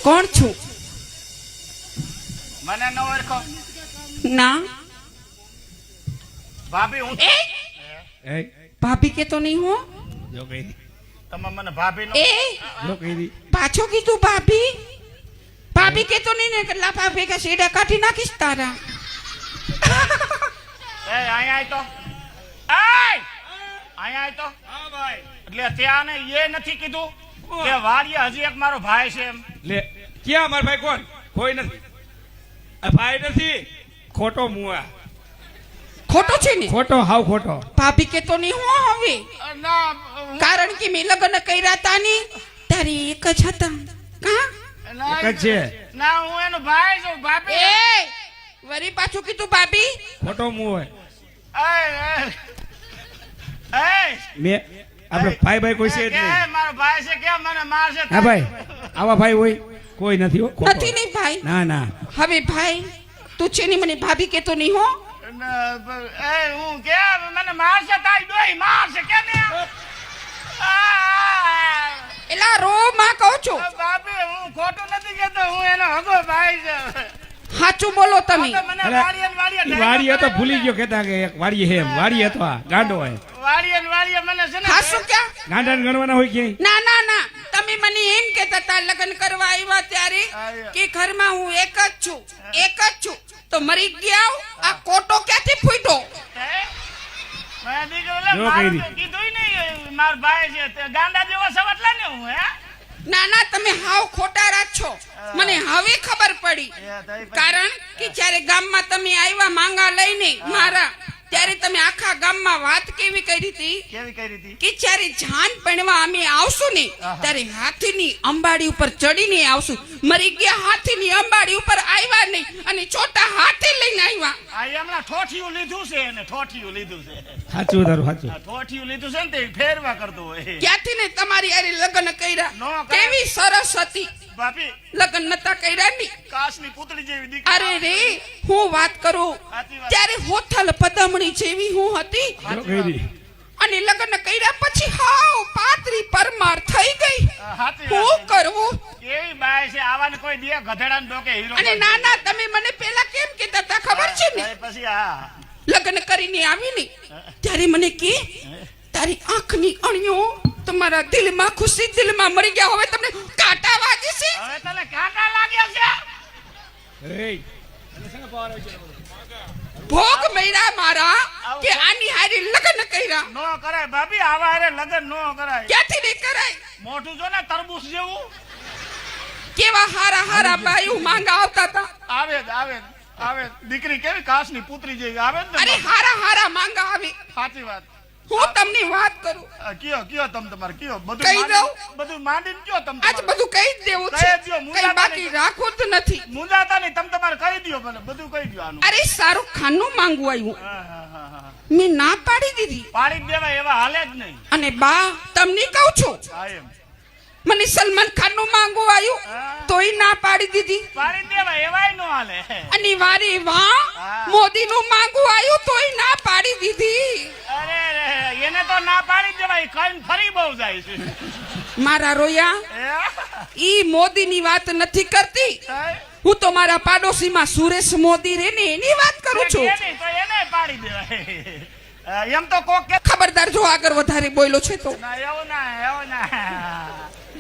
કોણ છું? મને ન ઓળખો? ના. ભાભી હું એ ભાભી કે તો નહીં હો. જો કઈ તમે મને ભાભી નો એ જો કઈ પાછો કીધું ભાભી. ભાભી કે તો નહીં ને કેટલા ભાભી કે સીડા કાઢી નાખીશ તારા. એ અહીંયા આય તો અહીંયા આય તો. હા ભાઈ. એટલે ત્યાં ને એ નથી કીધું કે વાડીએ હજી એક મારો ભાઈ છે એમ. લે ક્યાં મારા ભાઈ કોણ? કોઈ નથી. આ ભાઈ નથી, ખોટો મુઆ. ખોટો છે ને? ખોટો, હાવ ખોટો. ભાભી કે તો નહીં હો હવે. ના કારણ કે મેં લગ્ન કર્યા તા ને તારી એક જ હતા. કા? ના, એક જ છે. ના હું એનો ભાઈ છું. ભાભી એ વરી પાછું કીધું ભાભી. ખોટો મુઆ. મે આપણે ભાઈ ભાઈ કોઈ છે જ નહીં. મારો ભાઈ છે કે મને મારશે? હા ભાઈ, આવા ભાઈ હોય કોઈ નથી હો. ખોટો. નથી નહીં ભાઈ. ના ના. હવે ભાઈ તું છે ને મને ભાભી કે તો નહીં હો. હું કે મને મારશે તારી ડોઈ મારશે કે ને? એલા રો માં કહું છું. બાપી હું ખોટું નથી કહેતો, હું એનો હગો ભાઈ છે. સાચું બોલો તમે. તો મને અરે, વાડીએ ઈ વાડી હતો, ભૂલી ગયો કેતા કે એક વાડી હે એમ. વાડી હતો આ ગાંડો હોય. વાડીએ મને છે ને હાસું ક્યાં? ગાંડાને ગણવાના હોય ક્યાંય. ના ના ના તમે મને એમ કહેતા તા લગ્ન કરવા આવ્યા ત્યારે કે ઘરમાં હું એક જ છું, એક જ છું. તો મરી ગયા આ કોટો ક્યાંથી ફૂટ્યો? મારા દીકરો જો મારું કઈ તો કીધું નહીં મારો ભાઈ છે તે ગાંડા જેવો સવટલા ને હું હે. ના ના તમે હાવ ખોટારા જ છો. મને હવે ખબર પડી. કારણ કે જ્યારે ગામમાં તમે આવ્યા માંગા લઈને મારા ત્યારે તમે આખા ગામમાં વાત કેવી કરી હતી કેવી કરી હતી? કે જ્યારે જાન પણવા અમે આવશું ને ત્યારે હાથીની અંબાડી ઉપર ચડીને આવશું. મરી ગયા હાથીની અંબાડી ઉપર આવ્યા નહીં અને છોટા હાથી લઈને આવ્યા. આ હમણાં ઠોઠિયું લીધું છે એને, ઠોઠિયું લીધું છે. સાચું તારું સાચું. આ ઠોઠિયું લીધું છે ને તે ફેરવા કરતો હોય. ક્યાંથી ને તમારી હારે લગ્ન નો કર્યા? કરાય. કેવી સરસ હતી. બાપી લગ્ન નતા કર્યા ની. કાસની પુતળી જેવી દીકરી. અરે રે હું વાત કરું સાચી વાત. ત્યારે હોથલ પદમણી જેવી હું હતી જો કઈ અને લગ્ન કર્યા પછી હાવ પાતળી પરમાર થઈ ગઈ. સાચી હું વાત. કરવું? કેવી બાય છે આવાને કોઈ દે ગધેડાને ડોકે હીરો અને ના ના તમે મને પેલા કેમ કહેતા હતા ખબર છે ને? પછી હા લગ્ન કરીને આવી ને ત્યારે મને કે તારી આંખની અણીઓ તમારા દિલમાં ખુશી દિલમાં મરી ગયા. હવે તમને કાંટા વાગે છે? હવે તને કાંટા લાગ્યા છે? એ ભોગ મેળા મારા કે આની હારે લગ્ન કર્યા. નો કરાય ભાભી, આવા હારે લગન નો કરાય. ક્યાંથી નહીં કરાય? મોઢું જો ને તરબૂચ જેવું. કેવા હારા હારા બાયું માંગા આવતા હતા. આવે જ, આવે જ, આવે જ. દીકરી કેવી કાસની પુતળી જેવી આવે જ અરે ને. હારા હારા માંગા આવે. સાચી વાત. હું તમને વાત કરું કયો તમ તમારે કયો બધું કહી દઉં? બધું માંડીને કયો તમ આજ તમારે. બધું કહી જ દેવું છે. કહી દ્યો, કઈ મુંજાતા બાકી નહીં. રાખવું જ નથી. મુંજાતા નહીં, તમ તમારે કહી દ્યો મને, બધું કહી દ્યો આનું. અરે શાહરુખ ખાન નું માંગવું આવ્યું. હા. મેં ના પાડી દીધી. પાડી જ દેવાય એવા હાલે જ નહીં. અને બા તમને કહું છું હા એમ મને સલમાન ખાન નું માંગવું આવ્યું તોય ના પાડી દીધી. પાડી જ દેવાય એવાય નો હાલે. અને વારે વાહ મોદી નું માંગવું આવ્યું તોય ના પાડી દીધી. અરે રે, એને તો ના પાડી જ દેવાય, કઈ ફરી બહુ જાય છે. મારા રોયા ઈ મોદી ની વાત નથી કરતી. હું તો મારા પાડોશીમાં સુરેશ મોદી રે ને એની વાત કરું છું. એની તો એને પાડી દેવાય. એમ તો કોક કે ખબરદાર જો આગળ વધારે બોલ્યો છે તો. ના એવું ના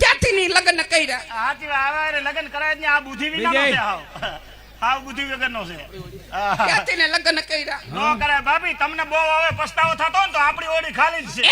ક્યાંથી ની લગ્ન કર્યા? હાથી આવા લગ્ન કરાય જ નહીં. આ બુદ્ધિ વિનાનો છે. હાવ બુદ્ધિ વગરનો છે. ક્યાંથી ને લગ્ન કર્યા? નો કરાય ભાભી, તમને બહુ હવે પસ્તાવો થતો ને તો આપણી ઓડી ખાલી જ છે.